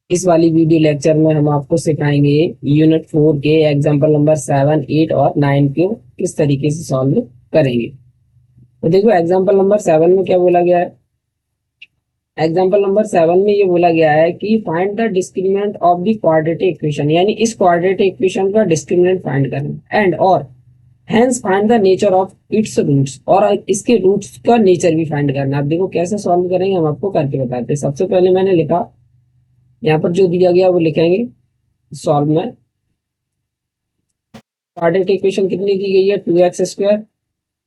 इस वाली video lecture में हम आपको सिखाएंगे यूनिट 4 के एग्जाम्पल नंबर 7, 8 और 9 को किस तरीके से सॉल्व करेंगे। तो देखो एग्जाम्पल नंबर 7 में क्या बोला गया है। एग्जाम्पल नंबर 7 में ये बोला गया है कि find the discriminant of the quadratic equation, यानी इस क्वाड्रेटिक इक्वेशन का डिस्क्रिमिनेंट फाइंड करना एंड और hence find the nature of its roots, और इसके रूट्स का नेचर भी फाइंड करना। अब देखो कैसे सॉल्व करेंगे हम आपको करके बताते हैं। सबसे पहले मैंने लिखा, यहाँ पर जो दिया गया वो लिखेंगे सॉल्व में। क्वाड्रेटिक इक्वेशन कितनी दी गई है, 2x²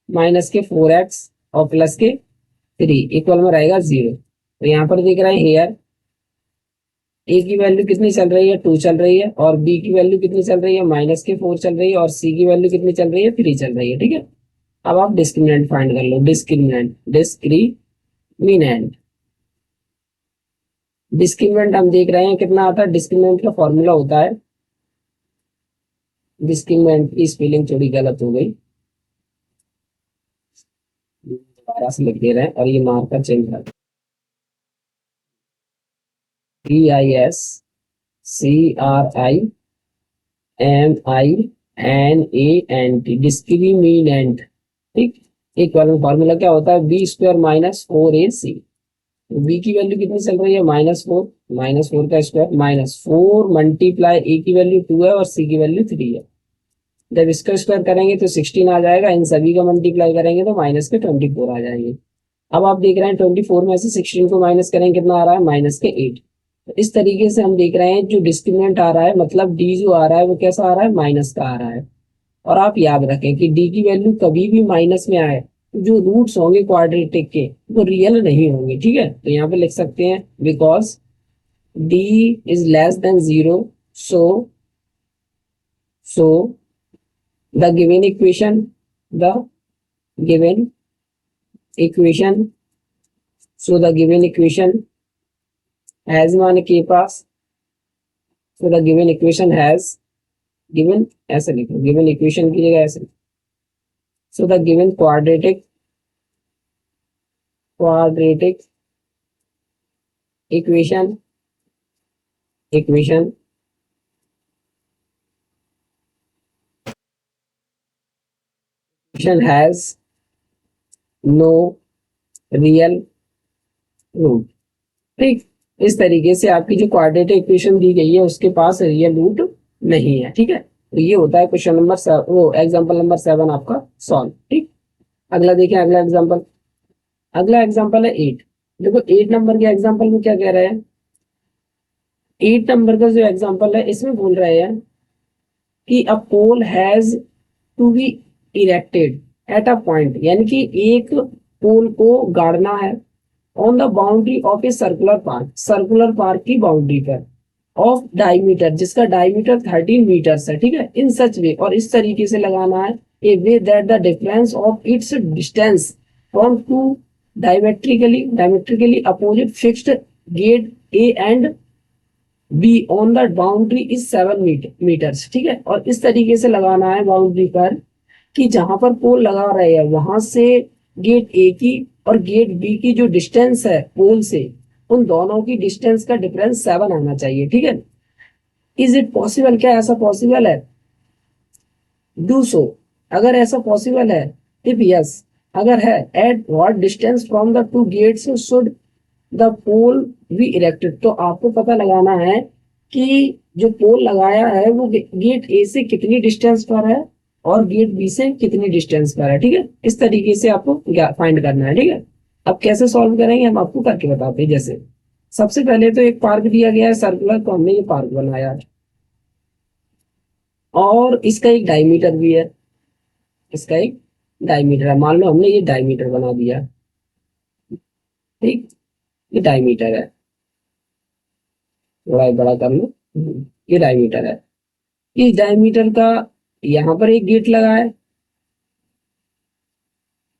माइनस के 4x और प्लस के 3 इक्वल में रहेगा 0। तो यहाँ पर दिख रहा है हेयर ए की वैल्यू कितनी चल रही है, 2 चल रही है, और बी की वैल्यू कितनी चल रही है, माइनस के 4 चल रही है, और सी की वैल्यू कितनी चल रही है, 3 चल रही है। ठीक है, अब आप डिस्क्रिमिनेंट फाइंड कर लो। डिस्क्रिमिनेंट डिस्क्रिमिनेंट हम देख रहे हैं कितना आता है। डिस्क्रिमिनेंट का फॉर्मूला होता है, डिस्क्रिमिनेंट की स्पेलिंग थोड़ी गलत हो गई, दोबारा से लिख दे रहे हैं और ये मार्कर चेंज कर DISCRIMINANT डिस्क्रिमिनेंट। ठीक, इक्वल फॉर्मूला क्या होता है, B² माइनस 4AC। बी की वैल्यू कितनी चल रही है, -4, -4 का स्क्वायर -4 मल्टीप्लाई ए की वैल्यू 2 है और सी की वैल्यू 3 है। जब इसका स्क्वायर करेंगे तो 16 आ जाएगा, इन सभी का मल्टीप्लाई करेंगे तो माइनस के 24 आ जाएंगे। अब आप देख रहे हैं 24 में से 16 को माइनस करेंगे कितना आ रहा है, -8। तो इस तरीके से हम देख रहे हैं जो डिस्क्रिमिनेंट आ रहा है, मतलब डी जो आ रहा है वो कैसा आ रहा है, माइनस का आ रहा है। और आप याद रखें कि डी की वैल्यू कभी भी माइनस में आए तो जो रूट्स होंगे क्वाड्रेटिक के वो रियल नहीं होंगे। ठीक है, तो यहाँ पे लिख सकते हैं because D is less than 0, so so the given equation the given equation so the given equation has मान के पास, so the given equation has given, ऐसे लिखो गिवन इक्वेशन की जगह ऐसे, so the given quadratic equation equation has no real root. ठीक, इस तरीके से आपकी जो क्वाड्रेटिक इक्वेशन दी गई है उसके पास रियल रूट नहीं है। ठीक है, तो ये होता है क्वेश्चन नंबर वो एग्जांपल नंबर 7 आपका सॉल्व। ठीक, अगला देखें, अगला एग्जांपल है 8। देखो 8 नंबर के एग्जांपल में क्या कह रहे हैं, 8 नंबर का जो एग्जांपल है इसमें बोल रहे हैं कि a pole has to be erected at a point, यानी कि एक पोल को गाड़ना है on the boundary of a circular park की बाउंड्री पर, ऑफ डायमीटर जिसका डायमीटर 13 मीटर है। ठीक है, इन सच वे, और इस तरीके से लगाना है, a way that the difference of its distance from two diametrically opposite fixed gate A and B on the boundary is 7 metres. ठीक है, और इस तरीके से लगाना है बाउंड्री पर कि जहां पर पोल लगा रहे हैं वहां से गेट ए की और गेट बी की जो डिस्टेंस है पोल से, उन दोनों की डिस्टेंस का डिफरेंस 7 आना चाहिए। ठीक है, इज इट पॉसिबल, क्या ऐसा पॉसिबल है, डू सो, अगर ऐसा पॉसिबल है, इफ यस अगर है, at what distance from the two gates should the pole be erected. तो आपको पता लगाना है कि जो पोल लगाया है वो गेट ए से कितनी डिस्टेंस पर है और गेट बी से कितनी डिस्टेंस पर है। ठीक है, इस तरीके से आपको फाइंड करना है। ठीक है, अब कैसे सॉल्व करेंगे हम आपको करके बताते हैं। जैसे सबसे पहले तो एक पार्क दिया गया है सर्कुलर, तो हमने ये पार्क बनाया है और इसका एक डायमीटर भी है, इसका एक डायमीटर है, मान लो हमने ये डायमीटर बना दिया। ठीक, ये डायमीटर है, थोड़ा बड़ा कर लो, ये डायमीटर है। इस डायमीटर का यहाँ पर एक गेट लगा है,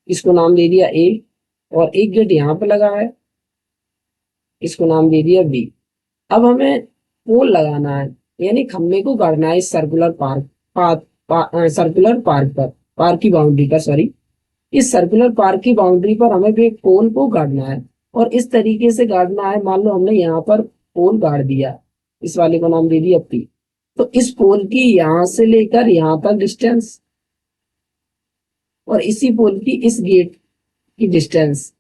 इसको नाम दे दिया ए, और एक गेट यहाँ पे लगा है, इसको नाम दे दिया बी। अब हमें पोल लगाना है, यानी खंबे को गाड़ना है इस सर्कुलर पार्क पर, पार्क की बाउंड्री पर, सॉरी, इस सर्कुलर पार्क की बाउंड्री पर हमें भी एक पोल को गाड़ना है और इस तरीके से गाड़ना है। मान लो हमने यहाँ पर पोल गाड़ दिया, इस वाले को नाम दे दिया पी। तो इस पोल की यहां से लेकर यहां तक डिस्टेंस और इसी पोल की इस गेट की डिस्टेंस,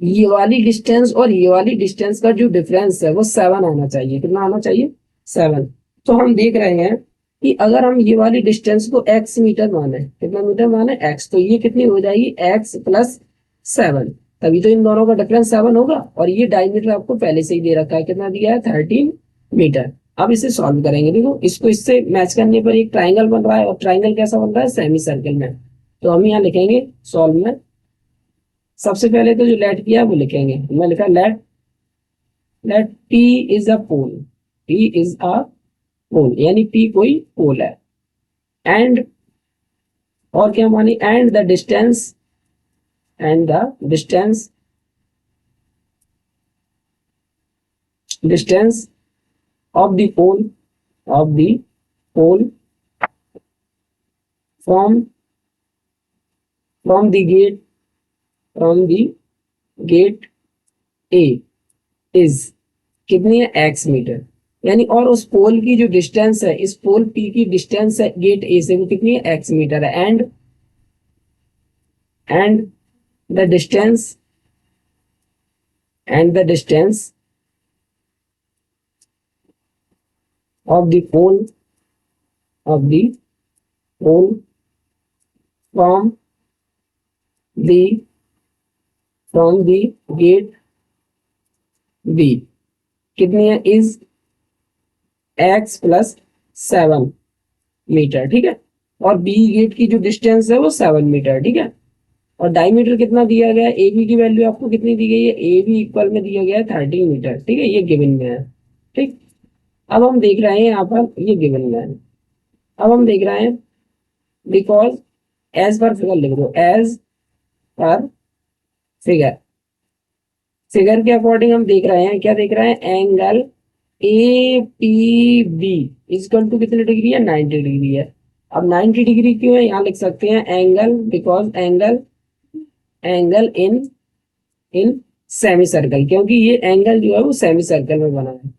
ये वाली डिस्टेंस और ये वाली डिस्टेंस का जो डिफरेंस है वो 7 आना चाहिए। कितना आना चाहिए? 7। तो हम देख रहे हैं कि अगर हम ये वाली डिस्टेंस को x मीटर माने, कितना मीटर माने? x, तो ये कितनी हो जाएगी? x प्लस 7, तभी तो इन दोनों का डिफरेंस 7 होगा। और ये डायमीटर आपको पहले से ही दे रखा है, कितना दिया है? 13 मीटर। अब इसे सॉल्व करेंगे। देखो इसको इससे मैच करने पर एक ट्राइंगल बन रहा है, और ट्राइंगल कैसा बन रहा है? सेमी सर्कल में। तो हम यहाँ लिखेंगे सॉल्व में, सबसे पहले तो जो लेट किया है वो लिखेंगे। मैं लिखा let let P is a pole, P is a pole, यानी P कोई पोल है। एंड, और क्या मानी? And the distance, and the distance distance of the pole, of the pole from from the gate, from the gate A is कितनी है? x metre. यानी और उस पोल की जो डिस्टेंस है, इस पोल P की डिस्टेंस है गेट A से, वो कितनी है? x मीटर है। And the distance, and the distance of the pole, of the pole from the from the gate B कितनी है? Is x plus 7 metre. ठीक है, और B गेट की जो डिस्टेंस है वो 7 मीटर। ठीक है, और डायमीटर कितना दिया गया है? ए बी की वैल्यू आपको कितनी दी गई है? ए बी इक्वल में दिया गया है 13 मीटर। ठीक है, ये गिवन में है। ठीक, अब हम देख रहे हैं यहाँ पर ये गिवन में है। अब हम देख रहे हैं बिकॉज एज पर फिगर लिख दो, एज पर फिगर, फिगर के अकॉर्डिंग हम देख रहे हैं, क्या देख रहे हैं? Angle A P B equal to कितने डिग्री है? 90 डिग्री है। अब 90 डिग्री क्यों है? यहाँ लिख सकते हैं angle, because angle, angle in in semi circle, क्योंकि ये एंगल जो है वो सेमी सर्कल में बना है।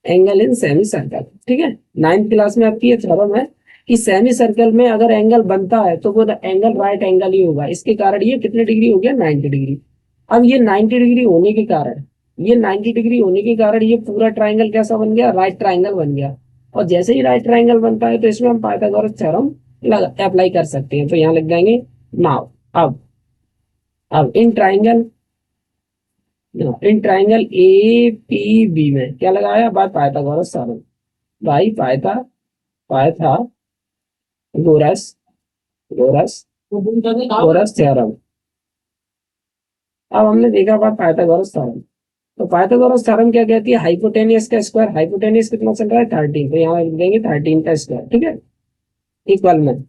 Angle in semi circle. ठीक है, 9th क्लास में आपकी ये थ्योरम है कि सेमी सर्कल में अगर एंगल बनता है तो वो एंगल राइट एंगल ही होगा। इसके कारण ये कितने डिग्री हो गया? 90 डिग्री। अब ये 90 डिग्री होने के कारण, ये 90 डिग्री होने के कारण ये पूरा ट्राइंगल कैसा बन गया? राइट ट्राइंगल बन गया। और जैसे ही राइट ट्राइंगल बनता है तो इसमें हम पाइथागोरस थ्योरम अप्लाई कर सकते हैं। तो यहाँ लग जाएंगे नाउ। अब in triangle, in triangle A P B में क्या लगाया? By Pythagoras theorem, by Pythagoras goras goras theorem. अब हमने देखा बात पाइथागोरस थ्योरम। तो पाइथागोरस थ्योरम क्या कहती है? हाइपोटेनियस का स्क्वायर, हाइपोटेनियस कितना चल रहा है? 13, तो यहाँ लिख देंगे 13 का स्क्वायर। ठीक है, इक्वल में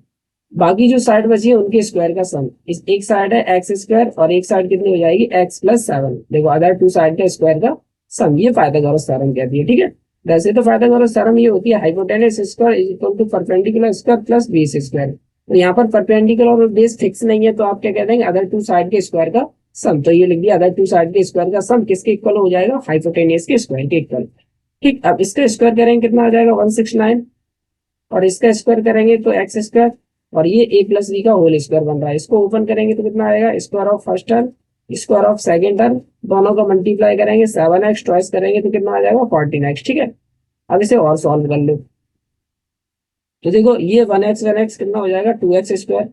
बाकी जो साइड बची है उनके स्क्वायर का सम। इस एक साइड है एक्स स्क्वायर और एक साइड कितनी हो जाएगी? X plus 7। देखो अदर टू साइड का स्क्वायर का सम, ये पाइथागोरस थ्योरम कहती है। ठीक है, वैसे तो पाइथागोरस थ्योरम ये होती है hypotenuse square is equal to perpendicular square plus base square. तो यहाँ पर परपेंडिकुलर और बेस फिक्स नहीं है, तो आप क्या कह देंगे? अदर टू साइड के स्क्वायर का सम। तो ये लिख दिया अदर टू साइड के स्क्वायर का सम किसके इक्वल हो जाएगा? हाइपोटेनियस के स्क्वायर के इक्वल। ठीक, अब इसका स्क्वायर करेंगे कितना आ जाएगा? 169, और इसका स्क्वायर करेंगे तो एक्स स्क्वायर, और ये ए प्लस बी का होल स्क्वायर बन रहा है। इसको ओपन करेंगे तो कितना आएगा? Square of first term, square of second term, दोनों का मल्टीप्लाई करेंगे, 7x ट्वाइस करेंगे तो कितना आ जाएगा? 14x। ठीक है, अब इसे और सॉल्व कर लो। तो देखो ये 1x कितना हो जाएगा? 2x स्क्वायर,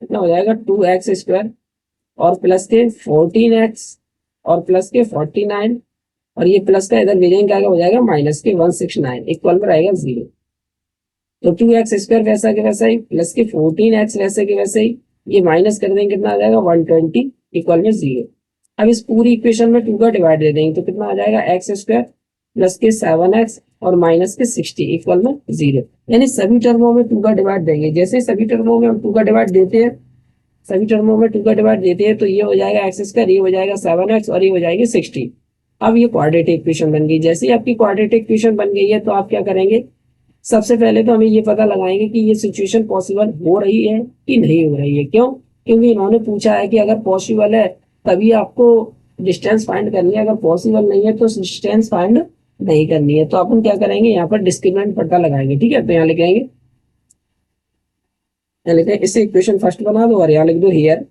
कितना हो जाएगा? 2x स्क्वायर, और प्लस के 14x, और प्लस के 49, और ये प्लस का इधर भेजेंगे क्या हो जाएगा? माइनस के 169, इक्वल में रहेगा 0। तो 2x स्क्वायर वैसा के वैसा ही, प्लस के 14x वैसे के वैसे ही, ये माइनस कर देंगे कितना आ जाएगा? 120, इक्वल में 0। अब इस पूरी इक्वेशन में 2 का डिवाइड दे देंगे तो कितना आ जाएगा? एक्स स्क्वायर प्लस के 7x और माइनस के 60, इक्वल में 0। यानी सभी टर्मों में 2 का डिवाइड देंगे। जैसे सभी टर्मों में हम 2 का डिवाइड देते हैं, सभी टर्मों में 2 का डिवाइड देते हैं, तो ये हो जाएगा एक्स स्क्वायर, ये हो जाएगा 7x, और ये हो जाएगी 60। अब ये क्वाड्रेटिक इक्वेशन बन गई। जैसे ही आपकी क्वाड्रेटिक इक्वेशन बन गई है तो आप क्या करेंगे? सबसे पहले तो हमें ये पता लगाएंगे कि ये सिचुएशन पॉसिबल हो रही है कि नहीं हो रही है। क्यों? क्योंकि इन्होंने पूछा है कि अगर पॉसिबल है तभी आपको डिस्टेंस फाइंड करनी है, अगर पॉसिबल नहीं है तो डिस्टेंस फाइंड नहीं करनी है। तो अपन क्या करेंगे, यहाँ पर डिस्क्रिमिनेंट पता लगाएंगे। ठीक है, तो यहाँ लिखेंगे, यहाँ लिखते हैं, इससे इक्वेशन फर्स्ट बना दो और यहाँ लिख दो हियर,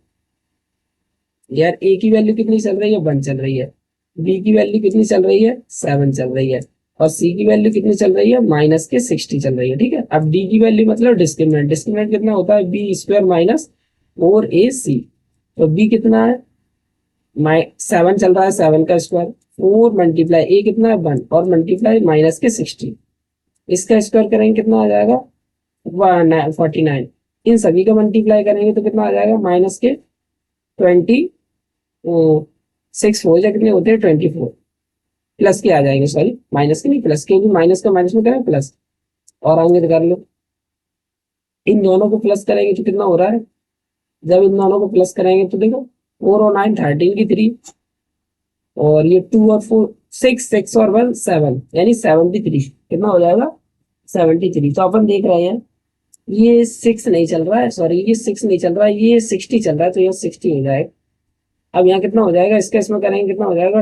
यार ए की वैल्यू कितनी चल रही है, 1 चल रही है, बी की वैल्यू कितनी चल रही है, 7 चल रही है, और सी की वैल्यू कितनी चल रही है, -60 चल रही है। ठीक है, अब डी की वैल्यू मतलब डिस्क्रिमिनेंट, डिस्क्रिमिनेंट कितना होता है, बी स्क्वायर माइनस 4ac। तो बी कितना है, 7 चल रहा है, 7 का स्क्वायर, 4 मल्टीप्लाई ए कितना है 1 और मल्टीप्लाई -60, इसका स्क्वायर करेंगे कितना आ जाएगा 49। इन सभी का मल्टीप्लाई करेंगे तो कितना आ जाएगा, -26 हो जाए, कितने होते हैं 24, प्लस के आ जाएंगे, सॉरी माइनस के नहीं, प्लस के, माइनस का माइनस में करें प्लस, और आगे तो कर लो, इन दोनों को प्लस करेंगे तो कितना हो रहा है, जब इन दोनों को प्लस करेंगे तो देखो 4 और 9 13 की 3, और ये 2 और 4 6, 6 और 1 7, यानी 73, कितना हो जाएगा 73। तो अपन देख रहे हैं ये 6 नहीं चल रहा है, सॉरी ये 6 नहीं चल रहा है, ये 60 चल रहा है, तो ये 60 हो जाएगा। अब यहाँ कितना हो जाएगा, इसका इसमें करेंगे कितना हो जाएगा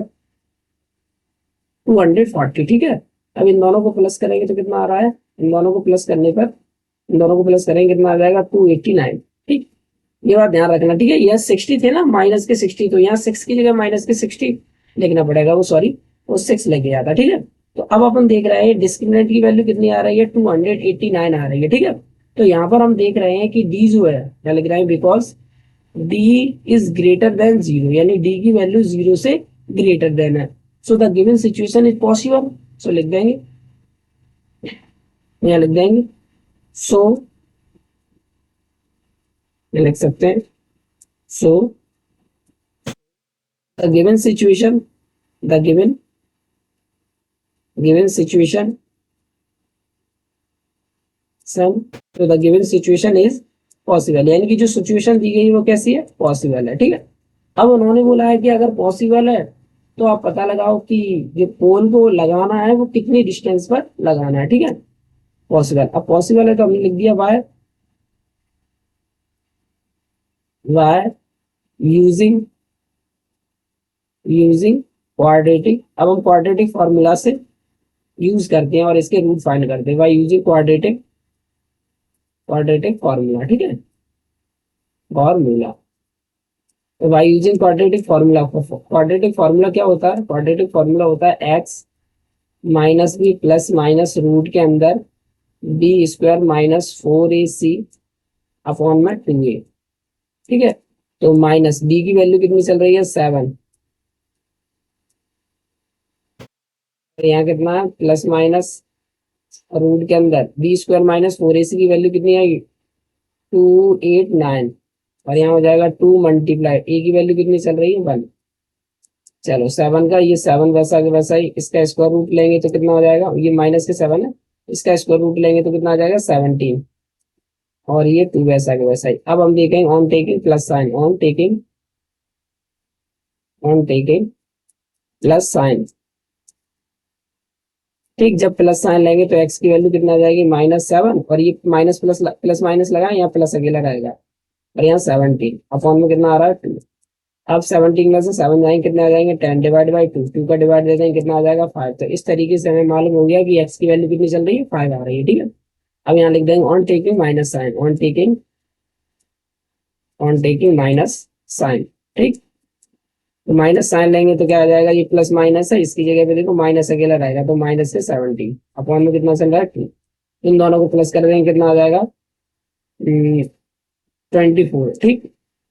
240। ठीक है, अब इन दोनों को प्लस करेंगे तो कितना आ रहा है, इन दोनों को प्लस करने पर, इन दोनों को प्लस करेंगे कितना आ जाएगा 289। ठीक, ये बात ध्यान रखना। ठीक है, यह 60 थे ना, -60, तो यहाँ 6 की जगह -60 लिखना पड़ेगा, वो सॉरी वो 6 लेके आता। ठीक है, तो अब अपन देख रहे हैं डिस्क्रिमिनेंट की वैल्यू कितनी आ रही है, 289 आ रही है। ठीक है, तो यहाँ पर हम देख रहे हैं कि डी जो है, क्या लिख रहे हैं, because D is greater than 0, यानी डी की वैल्यू 0 से ग्रेटर देन है, so the given situation is possible. So लिख देंगे, यहाँ लिख देंगे, सो लिख सकते हैं, so the given situation, the given situation sum, तो the given situation is possible, यानी कि जो सिचुएशन दी गई वो कैसी है, पॉसिबल है। ठीक है, अब उन्होंने बोला है कि अगर पॉसिबल है तो आप पता लगाओ कि जो पोल को लगाना है वो कितनी डिस्टेंस पर लगाना है। ठीक है, पॉसिबल, अब पॉसिबल है तो हमने लिख दिया by by using using quadratic. अब हम क्वाड्रेटिक फॉर्मूला से यूज करते हैं और इसके रूट फाइंड करते हैं बाय यूजिंग क्वाड्रेटिक फॉर्मूला। ठीक है, फॉर्मूला, तो बाय यूजिंग क्वाड्रेटिक फॉर्मूला क्या होता है, क्वाड्रेटिक फॉर्मूला होता है x minus b plus minus root के अंदर बी स्क्वायर -4ac अपॉन में 2a। ठीक है, तो माइनस डी की वैल्यू कितनी चल रही है 7, यहाँ कितना है प्लस माइनस रूट के अंदर बी स्क्वायर -4ac की वैल्यू कितनी आएगी 289, और यहाँ हो जाएगा 2 मल्टीप्लाई ए की वैल्यू कितनी चल रही है 1। चलो 7 का ये 7 वैसा के वैसा ही, इसका स्क्वायर रूट लेंगे तो कितना हो जाएगा, ये माइनस के 7 है, इसका स्क्वायर रूट लेंगे तो कितना आ जाएगा 17, और ये 2 वैसा के वैसा ही। अब हम देखेंगे on taking plus sign, on taking plus sign. ठीक, जब प्लस साइन लेंगे तो एक्स की वैल्यू कितना आ जाएगी -7, और ये माइनस प्लस माइनस लगा, यहाँ प्लस अकेला रहेगा, और यहाँ 17 अपॉन में कितना आ रहा है 2। अब 17 में से 7 जाएंगे कितने आ जाएंगे 10 डिवाइड बाई 2, 2 का डिवाइड दे देंगे कितना आ जाएगा 5। तो इस तरीके से हमें मालूम हो गया कि एक्स की वैल्यू कितनी चल रही है 5 आ रही है। ठीक है, अब यहाँ लिख देंगे on taking minus sign, on taking minus sign. ठीक, तो माइनस साइन लेंगे तो क्या आ जाएगा, ये प्लस माइनस है, इसकी जगह पे देखो माइनस अकेला रहेगा, तो माइनस से 17 अपॉन में कितना चल रहा है 2, इन दोनों को प्लस कर देंगे कितना आ जाएगा 24। ठीक,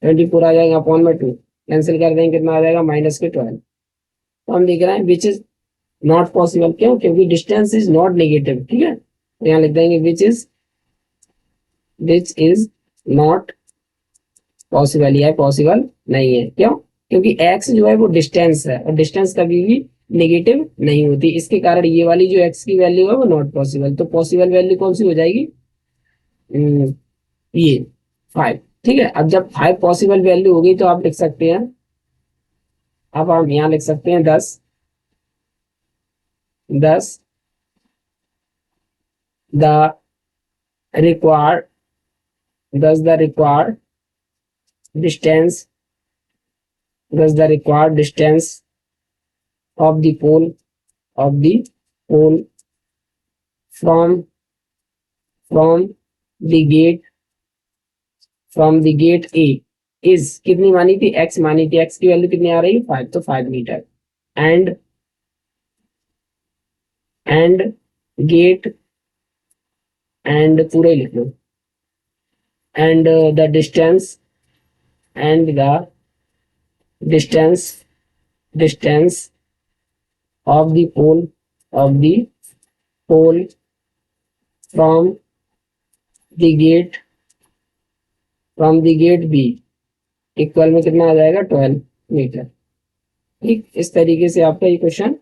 24 आ जाएगा अपॉन में 2, कैंसिल कर देंगे कितना आ जाएगा -12। तो हम देख रहे हैं विच इज नॉट पॉसिबल, क्यों, क्योंकि डिस्टेंस इज नॉट नेगेटिव। ठीक है, तो यहाँ लिख देंगे विच इज नॉट पॉसिबल, यह पॉसिबल नहीं है, क्यों, क्योंकि एक्स जो है वो डिस्टेंस है, और डिस्टेंस कभी भी नेगेटिव नहीं होती, इसके कारण ये वाली जो एक्स की वैल्यू है वो नॉट पॉसिबल। तो पॉसिबल वैल्यू कौन सी हो जाएगी, ये 5। ठीक है, अब जब 5 पॉसिबल वैल्यू होगी तो आप लिख सकते हैं, अब हम यहाँ लिख सकते हैं 10 the required the required distance thus the required distance of the pole from the gate A is कितनी मानी थी, x मानी थी, x की वैल्यू कितनी आ रही है 5, तो 5 मीटर, एंड गेट एंड पूरे लिख लो, and the distance of the pole from the gate B equal में कितना आ जाएगा 12 मीटर। ठीक, इस तरीके से आपका ये क्वेश्चन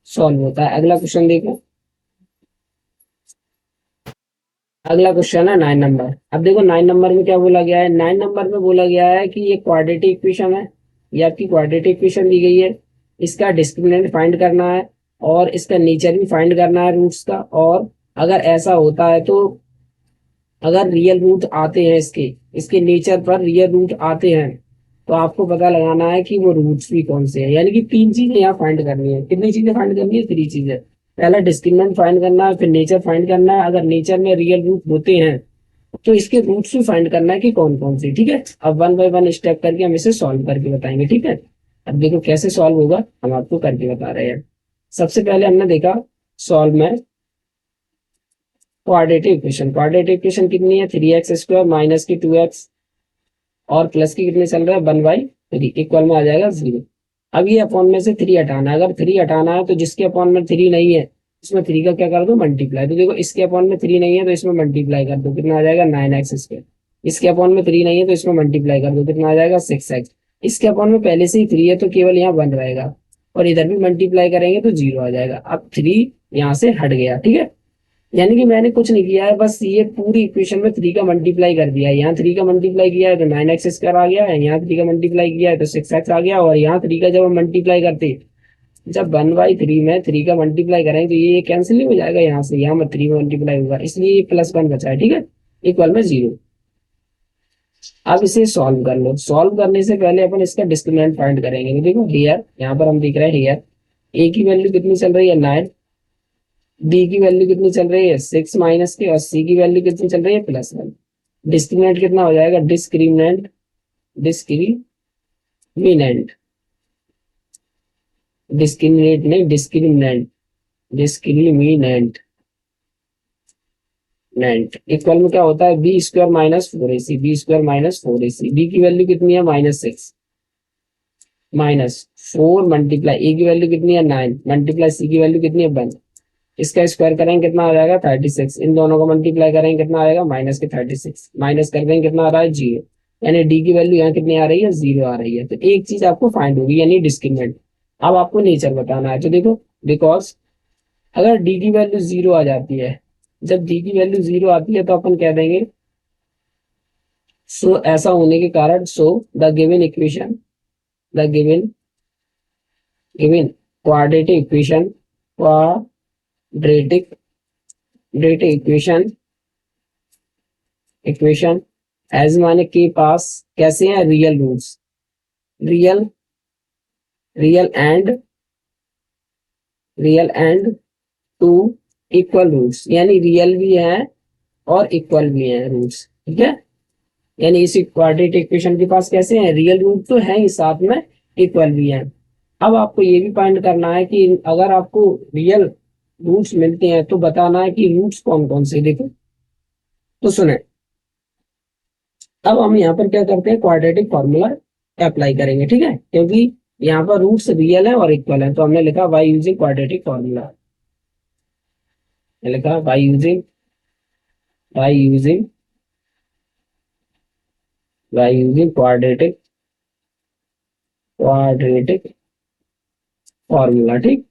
सॉल्व होता है। अगला क्वेश्चन देखो, अगला क्वेश्चन है 9 नंबर। अब देखो 9 नंबर में क्या बोला गया है, 9 नंबर में बोला गया है कि ये क्वाड्रेटिक इक्वेशन है, ये आपकी क्वाड्रेटिक इक्वेशन दी गई है, इसका डिस्क्रिमिनेंट फाइंड करना है और इसका नेचर भी फाइंड करना है रूट्स का, और अगर ऐसा होता है तो अगर रियल रूट आते हैं इसके नेचर पर रियल रूट आते हैं तो आपको पता लगाना है कि वो रूट्स भी कौन से हैं। यानी कि 3 चीजें यहाँ फाइंड करनी है। कितनी चीजें फाइंड करनी है, 3 चीजें। पहला डिस्क्रिमिनेंट फाइंड करना है, फिर नेचर फाइंड करना है, अगर नेचर में रियल रूट होते हैं तो इसके रूट्स भी फाइंड करना है कि कौन कौन से। ठीक है, अब 1 बाय 1 स्टेप करके हम इसे सॉल्व करके बताएंगे। ठीक है, अब देखो कैसे सॉल्व होगा हम आपको करके बता रहे हैं। सबसे पहले हमने देखा सॉल्व में क्वाड्रेटिक इक्वेशन कितनी है, 3x² माइनस की 2x और प्लस की कितने चल रहा है 1/3 इक्वल में आ जाएगा 0। अब ये अपॉन में से 3 हटाना है, अगर 3 हटाना है तो जिसके अपॉन में 3 नहीं है उसमें 3 का क्या कर दो मल्टीप्लाई। तो देखो इसके अपॉन में 3 नहीं है तो इसमें मल्टीप्लाई कर दो, कितना आ जाएगा 9x²। इसके अपॉन में 3 नहीं है तो इसमें मल्टीप्लाई कर दो, कितना आ जाएगा 6x। इसके अपॉन में पहले से ही 3 है तो केवल यहाँ 1 रहेगा, और इधर भी मल्टीप्लाई करेंगे तो 0 आ जाएगा। अब 3 यहाँ से हट गया। ठीक है, यानी कि मैंने कुछ नहीं किया है, बस ये पूरी इक्वेशन में 3 का मल्टीप्लाई कर दिया है। यहाँ 3 का मल्टीप्लाई किया है तो 9x² आ गया है, यहाँ 3 का मल्टीप्लाई किया है तो 6x आ गया, और यहाँ 3 का जब हम मल्टीप्लाई करते हैं, जब 1/3 में 3 का मल्टीप्लाई करेंगे तो ये कैंसिल हो जाएगा यहाँ से, यहाँ में 3 मल्टीप्लाई होगा, इसलिए ये +1 बचा है। ठीक है, इक्वल में 0। अब इसे सॉल्व कर लो। सॉल्व करने से पहले अपन इसका डिस्क्रिमिनेंट फाइंड करेंगे। तो देखो हियर, यहाँ पर हम देख रहे हैं हियर ए की वैल्यू कितनी चल रही है 9, बी की वैल्यू कितनी चल रही है 6 माइनस की, और सी की वैल्यू कितनी चल रही है +1। डिस्क्रिमिनेंट कितना हो जाएगा, डिस्क्रिमिनेंट नहीं, डिस्क्रिमिनेंट इक्वल में क्या होता है b² माइनस 4ac, बी की वैल्यू कितनी है -6 माइनस 4 मल्टीप्लाई ए की वैल्यू कितनी है 9 मल्टीप्लाई सी की वैल्यू कितनी है 1, इसका स्क्वायर करेंगे कितना आ जाएगा 36, इन दोनों को मल्टीप्लाई करेंगे कितना आएगा -36, माइनस कर देंगे कितना आ रहा है 0, यानी डी की वैल्यू यहाँ कितनी आ रही है 0 आ रही है। तो एक चीज आपको फाइंड होगी यानी डिस्क्रिमिनेंट। अब आपको नेचर बताना है। तो देखो बिकॉज अगर डी की वैल्यू 0 आ जाती है, जब डी की वैल्यू 0 आती है तो अपन कह देंगे सो ऐसा होने के कारण so the given equation the given quadratic equation as माने के पास कैसे हैं real roots, real and 2 equal roots, यानी रियल भी है और इक्वल भी है रूट्स। ठीक है, यानी इस क्वाड्रेटिक इक्वेशन के पास कैसे हैं रियल रूट तो है ही, साथ में इक्वल भी है। अब आपको ये भी फाइंड करना है कि अगर आपको रियल रूट्स मिलते हैं तो बताना है कि रूट्स कौन कौन से। देखो तो सुने, अब हम यहाँ पर क्या करते हैं क्वाड्रेटिक फॉर्मूला अप्लाई करेंगे। ठीक है, क्योंकि यहाँ पर रूट्स रियल है और इक्वल है, तो हमने लिखा बाय यूजिंग क्वाड्रेटिक फॉर्मूला, लिखा बाय यूजिंग क्वाड्रेटिक फॉर्मूला। ठीक,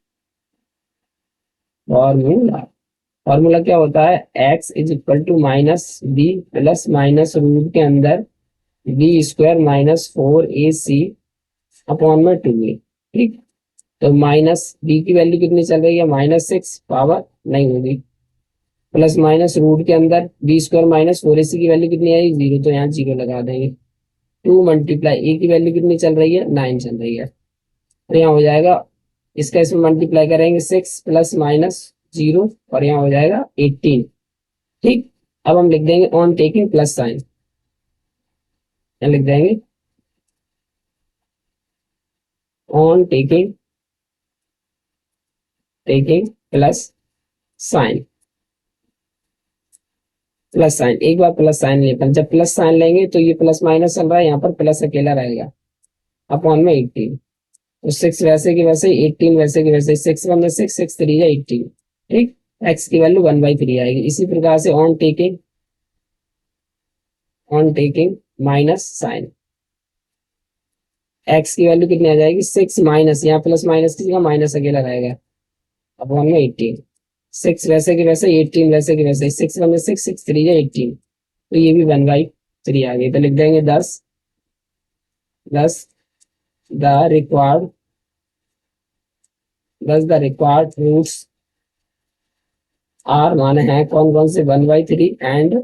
फॉर्मूला क्या होता है, x is equal to -b plus minus root के अंदर b² माइनस 4ac अपॉन में 2a। ठीक, तो माइनस b की वैल्यू कितनी चल रही है -6, पावर नहीं होगी, प्लस माइनस रूट के अंदर b² माइनस 4ac की वैल्यू कितनी आई 0, तो यहाँ 0 लगा देंगे। 2 मल्टीप्लाई ए की वैल्यू कितनी चल रही है, 9 चल रही है। तो यहाँ हो जाएगा, इसका इसमें मल्टीप्लाई करेंगे 6 प्लस माइनस 0 और यहाँ हो जाएगा 18। ठीक, अब हम लिख देंगे ऑन टेकिंग प्लस साइन, यहाँ लिख देंगे on taking plus sign. Plus sign, एक बार प्लस साइन ले, जब प्लस साइन लेंगे तो ये प्लस माइनस चल रहा है, यहाँ पर प्लस अकेला रहेगा, अपॉन में 18। तो 6 वैसे की वैसे, 18 वैसे की वैसे, 6 वन 6, 6 3 या 18। ठीक, एक्स की वैल्यू 1/3 आएगी। इसी प्रकार से on taking minus sign, x की वैल्यू कितनी आ जाएगी, 6 माइनस, यहाँ प्लस माइनस की जगह माइनस अकेला रहेगा, अपॉन में 18। 6 वैसे की वैसे, 18 वैसे की वैसे, 6 वन 6, 6 3 या 18। तो ये भी 1/3 आ गई। तो लिख देंगे 10 the required 10 the required roots are, माने हैं कौन कौन से, 1/3 एंड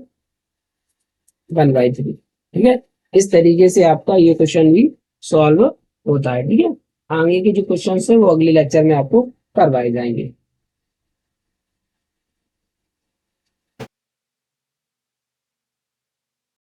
1/3। ठीक है, इस तरीके से आपका ये क्वेश्चन भी सॉल्व होता है। ठीक है, आगे के जो क्वेश्चन है वो अगले लेक्चर में आपको करवाए जाएंगे।